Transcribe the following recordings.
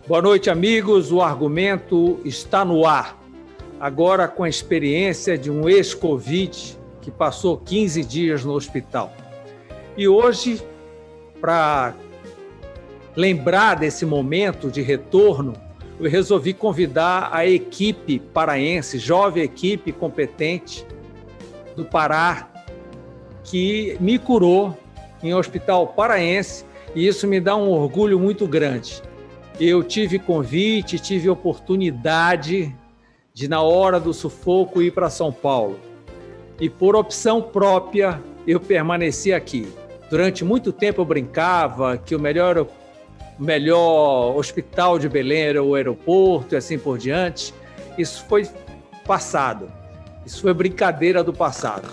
Boa noite, amigos. O argumento está no ar. Agora com a experiência de um ex-Covid que passou 15 dias no hospital. E hoje, para lembrar desse momento de retorno, eu resolvi convidar a equipe paraense, jovem equipe competente do Pará, que me curou em um hospital paraense, e isso me dá um orgulho muito grande. Eu tive convite, tive oportunidade de, na hora do sufoco, ir para São Paulo. E por opção própria, eu permaneci aqui. Durante muito tempo eu brincava que o melhor hospital de Belém era o aeroporto e assim por diante. Isso foi passado. Isso foi brincadeira do passado.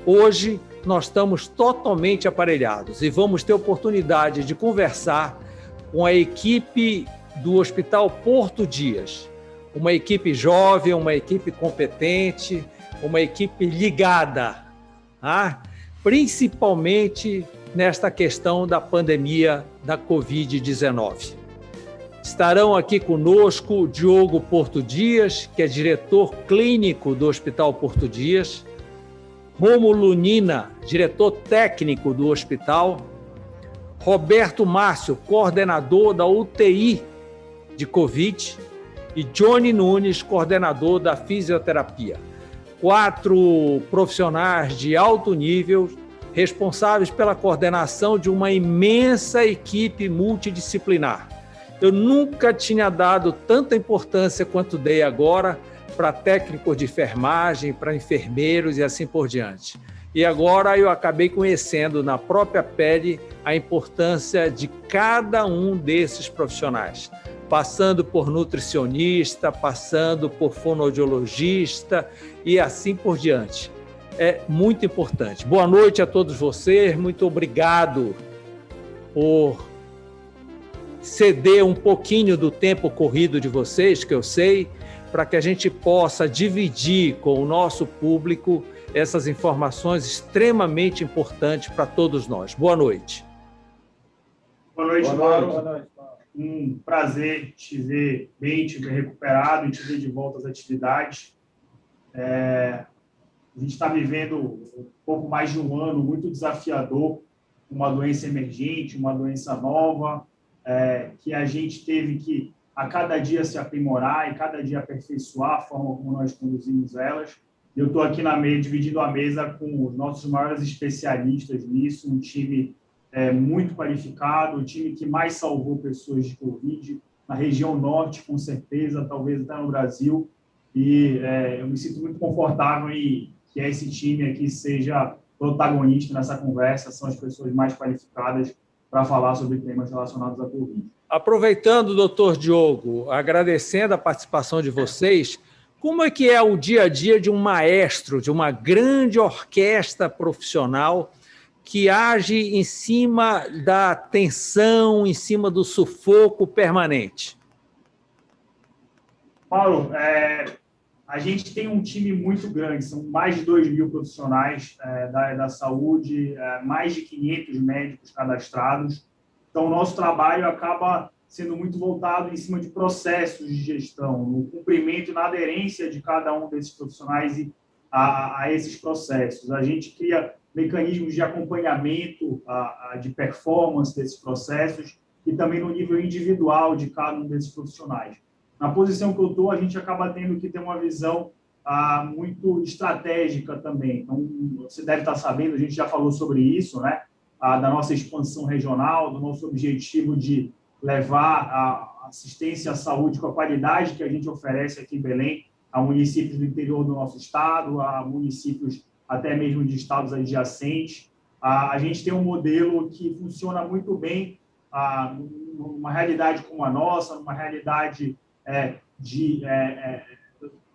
Hoje, nós estamos totalmente aparelhados e vamos ter oportunidade de conversar com a equipe do Hospital Porto Dias. Uma equipe jovem, uma equipe competente, uma equipe ligada, principalmente nesta questão da pandemia da Covid-19. Estarão aqui conosco o Diogo Porto Dias, que é diretor clínico do Hospital Porto Dias, Rômulo Nina, diretor técnico do hospital, Roberto Márcio, coordenador da UTI de Covid, e Johnny Nunes, coordenador da fisioterapia. 4 profissionais de alto nível, responsáveis pela coordenação de uma imensa equipe multidisciplinar. Eu nunca tinha dado tanta importância quanto dei agora para técnicos de enfermagem, para enfermeiros e assim por diante. E agora eu acabei conhecendo na própria pele a importância de cada um desses profissionais, passando por nutricionista, passando por fonoaudiologista e assim por diante. É muito importante. Boa noite a todos vocês, muito obrigado por ceder um pouquinho do tempo corrido de vocês, que eu sei, para que a gente possa dividir com o nosso público essas informações extremamente importantes para todos nós. Boa noite. Boa noite, Mauro. Um prazer te ver bem, te ver recuperado e te ver de volta às atividades. A gente está vivendo um pouco mais de um ano muito desafiador, uma doença emergente, uma doença nova, que a gente teve que a cada dia se aprimorar e cada dia aperfeiçoar a forma como nós conduzimos elas. Eu estou aqui na mesa, dividindo a mesa com os nossos maiores especialistas nisso, um time muito qualificado, o time que mais salvou pessoas de Covid, na região norte, com certeza, talvez até no Brasil. E eu me sinto muito confortável em que esse time aqui seja protagonista nessa conversa, são as pessoas mais qualificadas para falar sobre temas relacionados à Covid. Aproveitando, doutor Diogo, agradecendo a participação de vocês, como é que é o dia a dia de um maestro, de uma grande orquestra profissional que age em cima da tensão, em cima do sufoco permanente? Paulo, a gente tem um time muito grande, são mais de 2.000 profissionais da área da saúde, mais de 500 médicos cadastrados. Então, o nosso trabalho acaba sendo muito voltado em cima de processos de gestão, no cumprimento e na aderência de cada um desses profissionais a esses processos. A gente cria mecanismos de acompanhamento de performance desses processos e também no nível individual de cada um desses profissionais. Na posição que eu estou, a gente acaba tendo que ter uma visão muito estratégica também. Então, você deve estar sabendo, a gente já falou sobre isso, né? Da nossa expansão regional, do nosso objetivo de levar a assistência à saúde com a qualidade que a gente oferece aqui em Belém a municípios do interior do nosso estado, a municípios até mesmo de estados adjacentes. A gente tem um modelo que funciona muito bem numa realidade como a nossa, numa realidade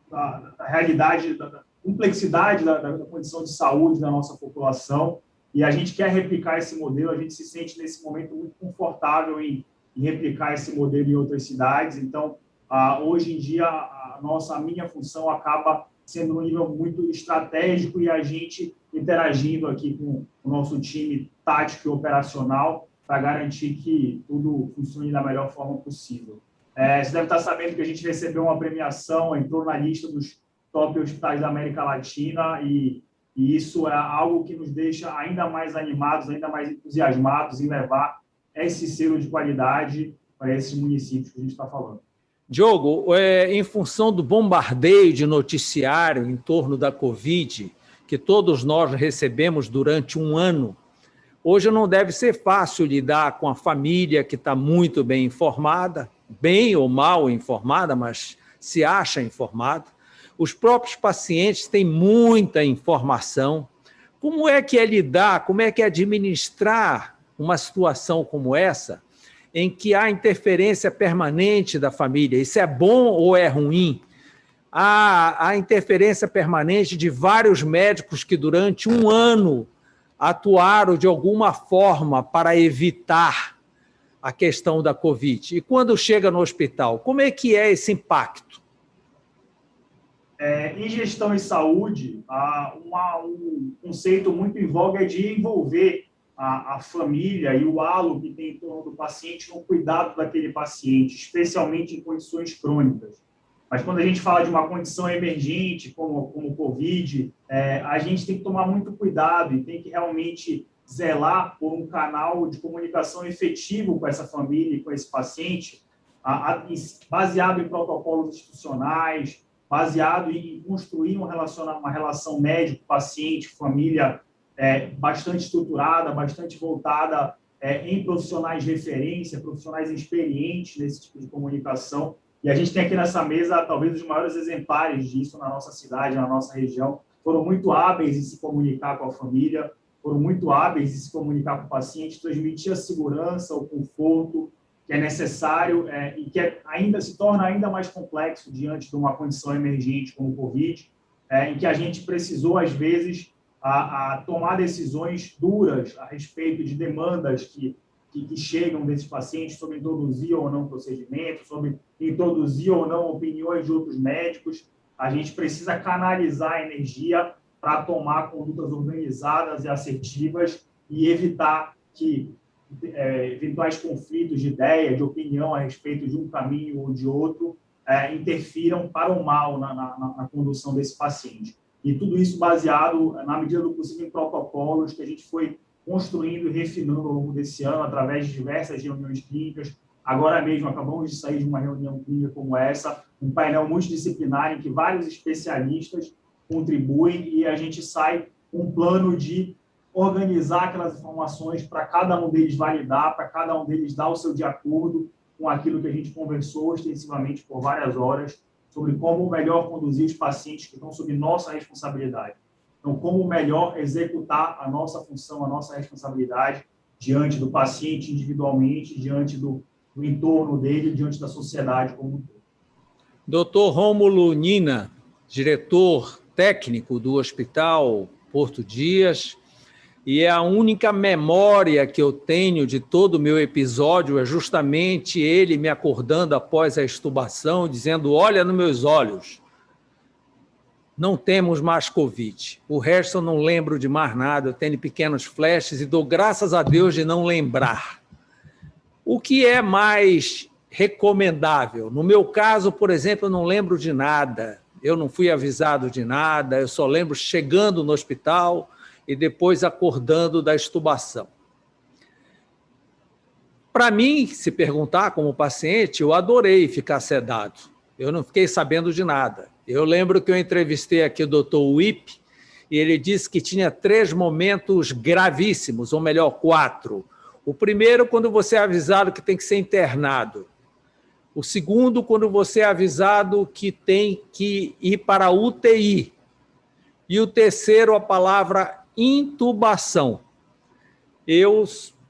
da realidade, da complexidade da condição de saúde da nossa população, e a gente quer replicar esse modelo, a gente se sente nesse momento muito confortável em replicar esse modelo em outras cidades. Então, hoje em dia, a minha função acaba sendo um nível muito estratégico e a gente interagindo aqui com o nosso time tático e operacional para garantir que tudo funcione da melhor forma possível. Você deve estar sabendo que a gente recebeu uma premiação, entrou na lista dos top hospitais da América Latina e isso é algo que nos deixa ainda mais animados, ainda mais entusiasmados em levar esse selo de qualidade para esses municípios que a gente está falando. Diogo, em função do bombardeio de noticiário em torno da Covid, que todos nós recebemos durante um ano, hoje não deve ser fácil lidar com a família que está muito bem informada, bem ou mal informada, mas se acha informada. Os próprios pacientes têm muita informação. Como é que é lidar, como é que é administrar uma situação como essa, em que há interferência permanente da família? Isso é bom ou é ruim? Há interferência permanente de vários médicos que durante um ano atuaram de alguma forma para evitar a questão da Covid. E quando chega no hospital, como é que é esse impacto? Em gestão em saúde, um conceito muito em voga é de envolver a família e o halo que tem em torno do paciente no cuidado daquele paciente, especialmente em condições crônicas. Mas quando a gente fala de uma condição emergente, como o Covid, a gente tem que tomar muito cuidado e tem que realmente zelar por um canal de comunicação efetivo com essa família e com esse paciente, baseado em protocolos institucionais, baseado em construir uma relação médico-paciente, família bastante estruturada, bastante voltada em profissionais de referência, profissionais experientes nesse tipo de comunicação. E a gente tem aqui nessa mesa, talvez, os maiores exemplares disso na nossa cidade, na nossa região. Foram muito hábeis em se comunicar com a família, foram muito hábeis em se comunicar com o paciente, transmitir a segurança, o conforto que é necessário e que ainda se torna ainda mais complexo diante de uma condição emergente como o Covid, em que a gente precisou, às vezes, a tomar decisões duras a respeito de demandas que chegam desses pacientes sobre introduzir ou não procedimentos, sobre introduzir ou não opiniões de outros médicos. A gente precisa canalizar a energia para tomar condutas organizadas e assertivas e evitar que eventuais conflitos de ideia, de opinião a respeito de um caminho ou de outro interfiram para o mal na condução desse paciente. E tudo isso baseado, na medida do possível, em protocolos que a gente foi construindo e refinando ao longo desse ano, através de diversas reuniões clínicas. Agora mesmo, acabamos de sair de uma reunião clínica como essa, um painel multidisciplinar em que vários especialistas contribuem e a gente sai com um plano de organizar aquelas informações para cada um deles validar, para cada um deles dar o seu de acordo com aquilo que a gente conversou extensivamente por várias horas, sobre como melhor conduzir os pacientes que estão sob nossa responsabilidade. Então, como melhor executar a nossa função, a nossa responsabilidade diante do paciente individualmente, diante do entorno dele, diante da sociedade como um todo. Dr. Rômulo Nina, diretor técnico do Hospital Porto Dias, e a única memória que eu tenho de todo o meu episódio é justamente ele me acordando após a extubação, dizendo: olha nos meus olhos, não temos mais Covid. O resto eu não lembro de mais nada, eu tenho pequenos flashes e dou graças a Deus de não lembrar. O que é mais recomendável? No meu caso, por exemplo, eu não lembro de nada, eu não fui avisado de nada, eu só lembro chegando no hospital e depois acordando da extubação. Para mim, se perguntar como paciente, eu adorei ficar sedado. Eu não fiquei sabendo de nada. Eu lembro que eu entrevistei aqui o Dr. Wip e ele disse que tinha 3 momentos gravíssimos, ou melhor, 4. O primeiro, quando você é avisado que tem que ser internado. O segundo, quando você é avisado que tem que ir para a UTI. E o terceiro, a palavra intubação. Eu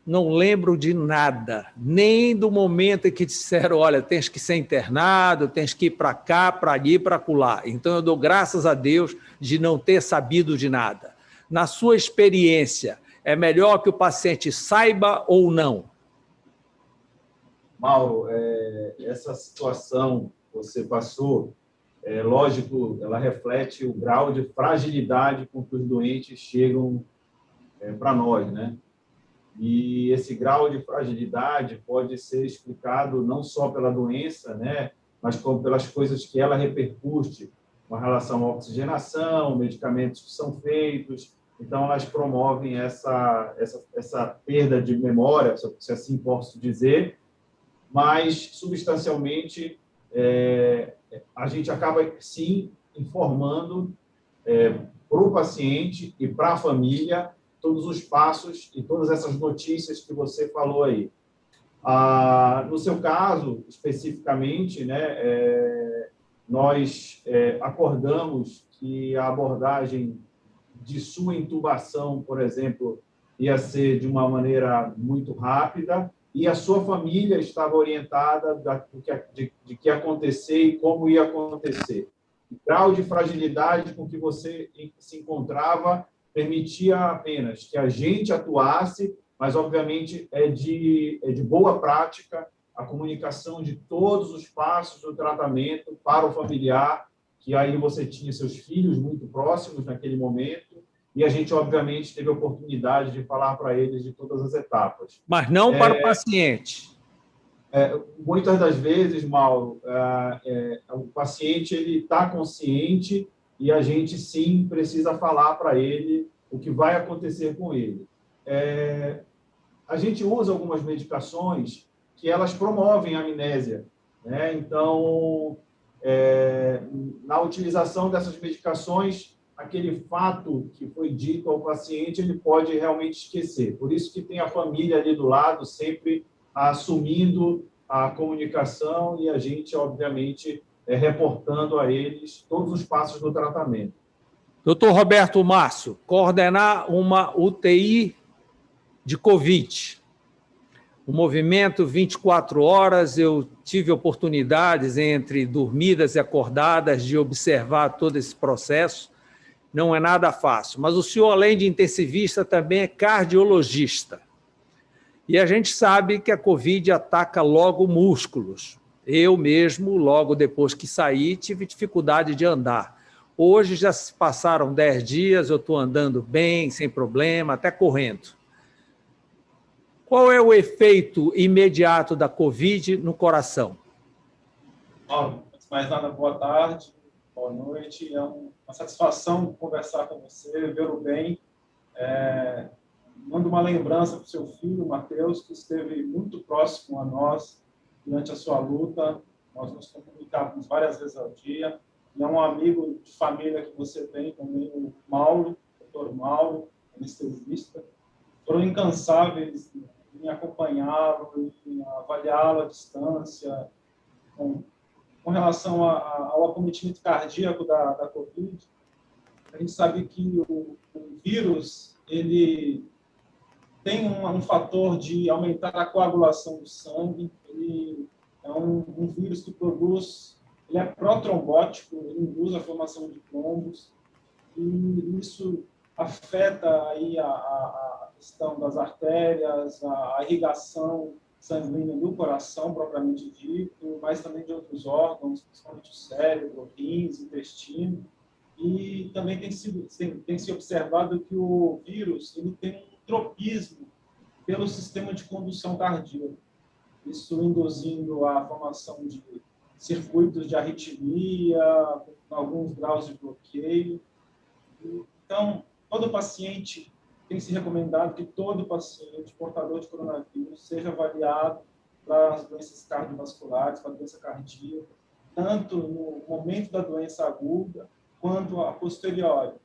não lembro de nada, nem do momento em que disseram: olha, tens que ser internado, tens que ir para cá, para ali, para acolá. Então, eu dou graças a Deus de não ter sabido de nada. Na sua experiência, é melhor que o paciente saiba ou não? Mauro, essa situação que você passou, lógico, ela reflete o grau de fragilidade com que os doentes chegam para nós, né? E esse grau de fragilidade pode ser explicado não só pela doença, né, mas como pelas coisas que ela repercute, com relação à oxigenação, medicamentos que são feitos. Então, elas promovem essa perda de memória, se assim posso dizer, mas, substancialmente, a gente acaba, sim, informando para o paciente e para a família todos os passos e todas essas notícias que você falou aí. No seu caso, especificamente, né, nós acordamos que a abordagem de sua intubação, por exemplo, ia ser de uma maneira muito rápida e a sua família estava orientada de que ia acontecer e como ia acontecer. O grau de fragilidade com que você se encontrava permitia apenas que a gente atuasse, mas, obviamente, é de boa prática a comunicação de todos os passos do tratamento para o familiar, que aí você tinha seus filhos muito próximos naquele momento, e a gente, obviamente, teve a oportunidade de falar para eles de todas as etapas. Mas não para o paciente. Muitas das vezes, Mauro, o paciente está consciente e a gente, sim, precisa falar para ele o que vai acontecer com ele. A gente usa algumas medicações que elas promovem a amnésia, né? Então, na utilização dessas medicações, aquele fato que foi dito ao paciente, ele pode realmente esquecer. Por isso que tem a família ali do lado, sempre assumindo a comunicação e a gente, obviamente, reportando a eles todos os passos do tratamento. Doutor Roberto Márcio, coordenar uma UTI de Covid. O movimento 24 horas, eu tive oportunidades entre dormidas e acordadas de observar todo esse processo. Não é nada fácil, mas o senhor, além de intensivista, também é cardiologista. E a gente sabe que a Covid ataca logo músculos. Eu mesmo, logo depois que saí, tive dificuldade de andar. Hoje já se passaram 10 dias, eu estou andando bem, sem problema, até correndo. Qual é o efeito imediato da Covid no coração? Antes de mais nada, boa tarde, boa noite. É uma satisfação conversar com você, vê-lo bem. Mando uma lembrança para o seu filho, Matheus, que esteve muito próximo a nós durante a sua luta. Nós nos comunicávamos várias vezes ao dia. E é um amigo de família que você tem também, o Mauro, o doutor Mauro, anestesista. Foram incansáveis em acompanhá-lo, em avaliá-lo à distância, com relação ao acometimento cardíaco da Covid. A gente sabe que o vírus ele tem um fator de aumentar a coagulação do sangue. Ele é um vírus que produz, ele é protrombótico, ele induz a formação de trombos, e isso afeta aí a questão das artérias, a irrigação sanguínea do coração, propriamente dito, mas também de outros órgãos, principalmente o cérebro, rins, intestino. E também tem se observado que o vírus ele tem um tropismo pelo sistema de condução cardíaca, isso induzindo a formação de circuitos de arritmia, com alguns graus de bloqueio. Então, todo paciente tem se recomendado que todo paciente portador de coronavírus seja avaliado para as doenças cardiovasculares, para a doença cardíaca, tanto no momento da doença aguda quanto a posteriori.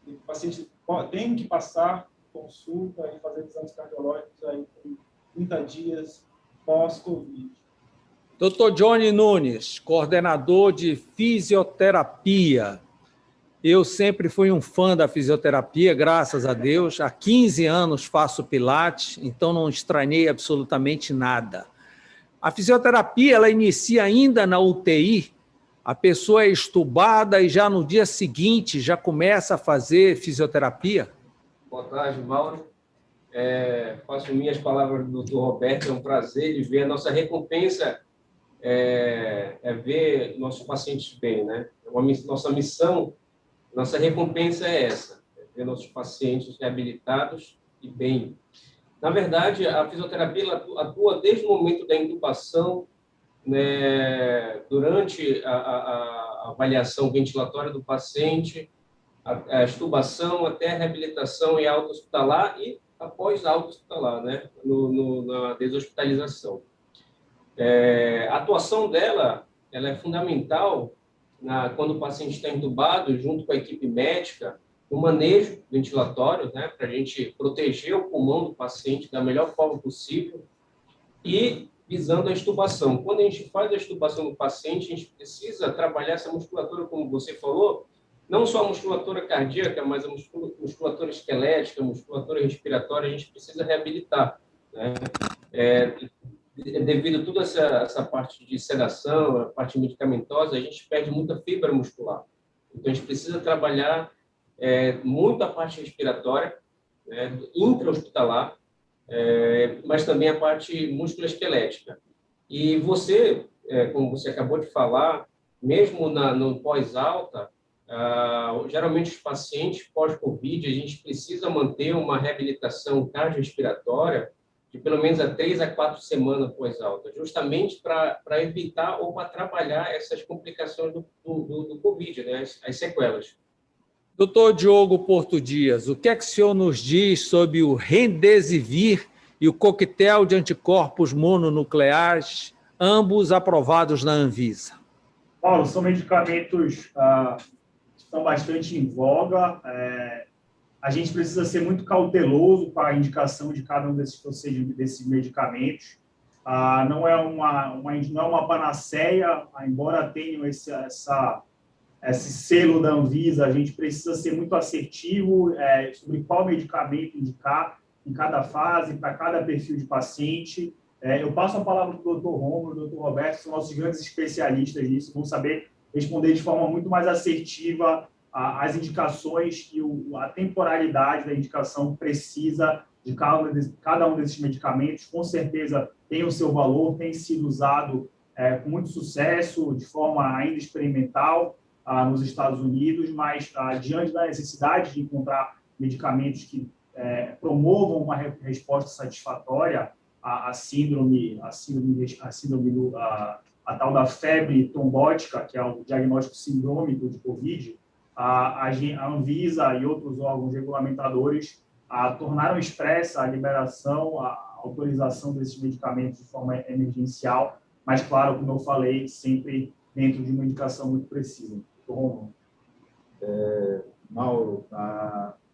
O paciente tem que passar consulta e fazer exames cardiológicos aí por 30 dias pós-Covid. Dr. Johnny Nunes, coordenador de fisioterapia. Eu sempre fui um fã da fisioterapia, graças a Deus. Há 15 anos faço pilates, então não estranhei absolutamente nada. A fisioterapia, ela inicia ainda na UTI. A pessoa é estubada e já no dia seguinte já começa a fazer fisioterapia? Boa tarde, Mauro. Faço minhas palavras do Dr. Roberto, é um prazer de ver a nossa recompensa, ver nossos pacientes bem, né? Nossa missão, nossa recompensa é essa, ver nossos pacientes reabilitados e bem. Na verdade, a fisioterapia ela atua desde o momento da intubação, né, durante a avaliação ventilatória do paciente, a extubação até a reabilitação e alta hospitalar e após a alta hospitalar, né, na deshospitalização. A atuação dela ela é fundamental quando o paciente está entubado, junto com a equipe médica, no manejo ventilatório, né, para a gente proteger o pulmão do paciente da melhor forma possível e visando a extubação. Quando a gente faz a extubação do paciente, a gente precisa trabalhar essa musculatura, como você falou, não só a musculatura cardíaca, mas a musculatura esquelética, a musculatura respiratória, a gente precisa reabilitar, né? Devido a toda essa parte de sedação, a parte medicamentosa, a gente perde muita fibra muscular. Então, a gente precisa trabalhar muito a parte respiratória, né, intra-hospitalar, mas também a parte musculoesquelética. E você, como você acabou de falar, mesmo no pós-alta, geralmente os pacientes pós-Covid, a gente precisa manter uma reabilitação cardiorrespiratória de pelo menos 3 a 4 semanas pós-alta, justamente para evitar ou para trabalhar essas complicações do Covid, né, as sequelas. Doutor Diogo Porto Dias, o que é que o senhor nos diz sobre o Remdesivir e o coquetel de anticorpos mononucleares, ambos aprovados na Anvisa? Paulo, são medicamentos que estão bastante em voga. A gente precisa ser muito cauteloso para a indicação de cada um desses medicamentos. Não é uma panaceia, embora tenham esse selo da Anvisa, a gente precisa ser muito assertivo sobre qual medicamento indicar em cada fase, para cada perfil de paciente. Eu passo a palavra para o Dr. Romulo e o Dr. Roberto, que são nossos grandes especialistas nisso, vão saber responder de forma muito mais assertiva as indicações e a temporalidade da indicação precisa de cada um desses medicamentos. Com certeza tem o seu valor, tem sido usado com muito sucesso, de forma ainda experimental, nos Estados Unidos, mas diante da necessidade de encontrar medicamentos que promovam uma resposta satisfatória à síndrome a tal da febre trombótica, que é o diagnóstico sindrômico de COVID, a Anvisa e outros órgãos regulamentadores tornaram expressa a liberação, a autorização desses medicamentos de forma emergencial, mas, claro, como eu falei, sempre dentro de uma indicação muito precisa. Mauro,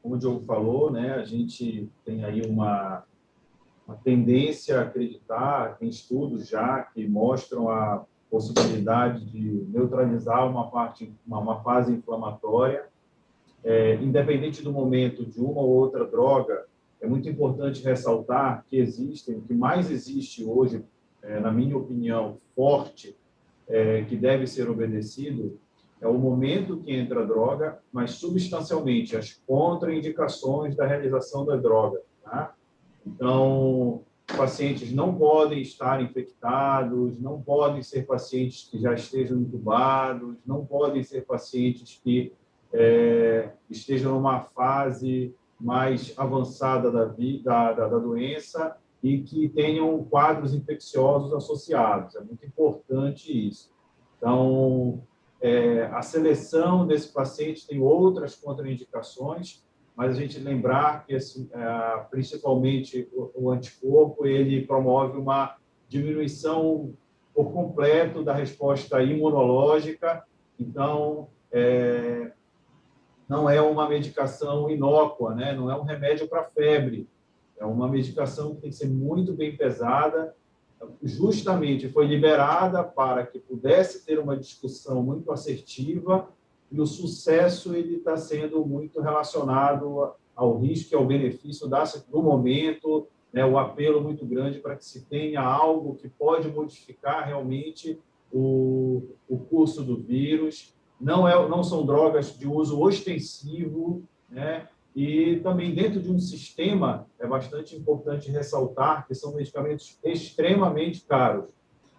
como o Diogo falou, né, a gente tem aí uma tendência a acreditar, tem estudos já que mostram a possibilidade de neutralizar uma fase inflamatória. Independente do momento de uma ou outra droga, é muito importante ressaltar que o que mais existe hoje, na minha opinião, forte, que deve ser obedecido, é o momento que entra a droga, mas substancialmente as contraindicações da realização da droga. Tá? Então, pacientes não podem estar infectados, não podem ser pacientes que já estejam intubados, não podem ser pacientes que estejam numa fase mais avançada da doença e que tenham quadros infecciosos associados. É muito importante isso. Então, a seleção desse paciente tem outras contraindicações, mas a gente lembrar que, principalmente, o anticorpo, ele promove uma diminuição por completo da resposta imunológica. Então, não é uma medicação inócua, né? Não é um remédio para febre. É uma medicação que tem que ser muito bem pesada. Justamente foi liberada para que pudesse ter uma discussão muito assertiva, e o sucesso ele está sendo muito relacionado ao risco e ao benefício do momento, né? O apelo muito grande para que se tenha algo que pode modificar realmente o curso do vírus. Não são drogas de uso ostensivo, né? E também dentro de um sistema é bastante importante ressaltar que são medicamentos extremamente caros.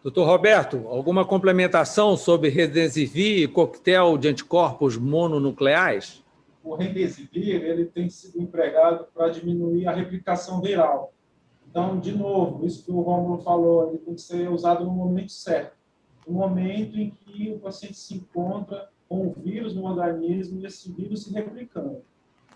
Doutor Roberto, alguma complementação sobre Remdesivir e coquetel de anticorpos mononucleares? O Remdesivir ele tem sido empregado para diminuir a replicação viral. Então, de novo, isso que o Rômulo falou, ele tem que ser usado no momento certo, no momento em que o paciente se encontra com o vírus no organismo e esse vírus se replicando.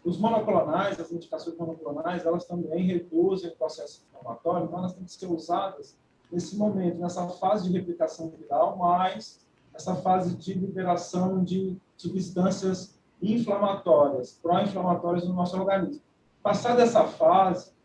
Os monoclonais, as medicações monoclonais, elas também reduzem o processo inflamatório, então elas têm que ser usadas nesse momento, nessa fase de replicação viral, mas essa fase de liberação de substâncias inflamatórias, pró-inflamatórias no nosso organismo. Passada essa fase,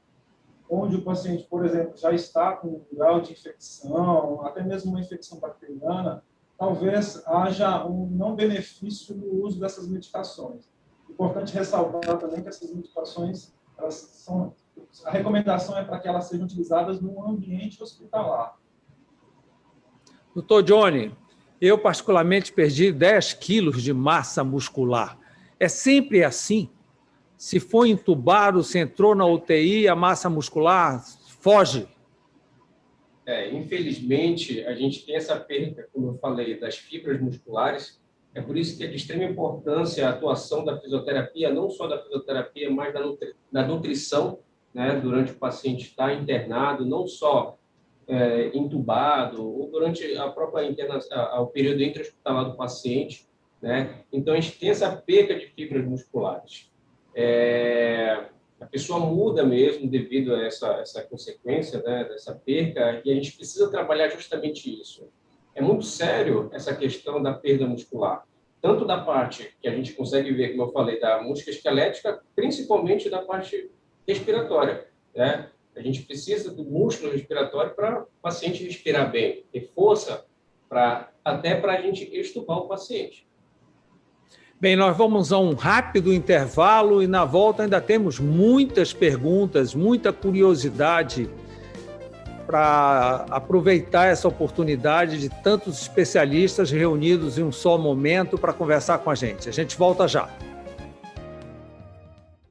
onde o paciente, por exemplo, já está com um grau de infecção, até mesmo uma infecção bacteriana, talvez haja um não benefício no uso dessas medicações. Importante ressaltar também que essas medicações, a recomendação é para que elas sejam utilizadas no ambiente hospitalar. Doutor Johnny, eu particularmente perdi 10 quilos de massa muscular. É sempre assim? Se for entubado, se entrou na UTI, a massa muscular foge? Infelizmente, a gente tem essa perda, como eu falei, das fibras musculares. É por isso que é de extrema importância a atuação da fisioterapia, não só da fisioterapia, mas da nutrição, né, durante o paciente estar internado, não só entubado, ou durante a própria o período intra-hospitalar do paciente, né? Então, a gente tem essa perda de fibras musculares. A pessoa muda mesmo devido a essa consequência, né, dessa perca, e a gente precisa trabalhar justamente isso. É muito sério essa questão da perda muscular, tanto da parte que a gente consegue ver, como eu falei, da musculoesquelética, principalmente da parte respiratória, né? A gente precisa do músculo respiratório para o paciente respirar bem, ter força até para a gente extubar o paciente. Bem, nós vamos a um rápido intervalo e na volta ainda temos muitas perguntas, muita curiosidade para aproveitar essa oportunidade de tantos especialistas reunidos em um só momento para conversar com a gente. A gente volta já.